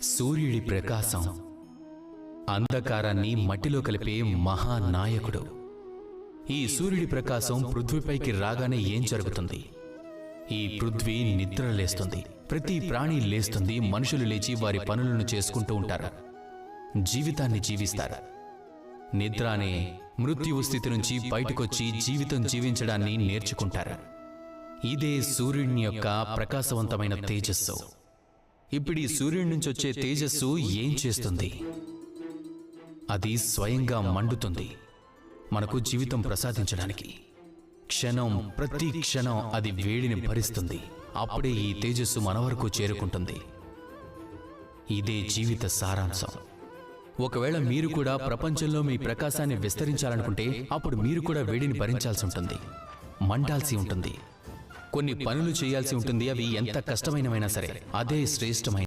సూర్యుడి ప్రకాశం అంధకారాన్ని మట్టిలో కలిపే మహానాయకుడు. ఈ సూర్యుడి ప్రకాశం పృథ్వీపైకి రాగానే ఏం జరుగుతుంది? ఈ పృథ్వీ నిద్ర లేస్తుంది. ప్రతి ప్రాణి లేస్తుంది. మనుషులు లేచి వారి పనులను చేసుకుంటూ ఉంటారు, జీవితాన్ని జీవిస్తారు. నిద్ర అనే మృత్యువు స్థితి నుంచి బయటకొచ్చి జీవితం జీవించడాన్ని నేర్చుకుంటారు. ఇదే సూర్యుని యొక్క ప్రకాశవంతమైన తేజస్సు. ఇప్పుడు ఈ సూర్యుడి నుంచి వచ్చే తేజస్సు ఏం చేస్తుంది? అది స్వయంగా మండుతుంది మనకు జీవితం ప్రసాదించడానికి. ప్రతి క్షణం అది వేడిని భరిస్తుంది. అప్పుడే ఈ తేజస్సు మన వరకు చేరుకుంటుంది. ఇదే జీవిత సారాంశం. ఒకవేళ మీరు కూడా ప్రపంచంలో మీ ప్రకాశాన్ని విస్తరించాలనుకుంటే అప్పుడు మీరు కూడా వేడిని భరించాల్సి ఉంటుంది, మండాల్సి ఉంటుంది, కొన్ని పనులు చేయాల్సి ఉంటుంది. అవి ఎంత కష్టమైనవైనా సరే అదే శ్రేష్టమైన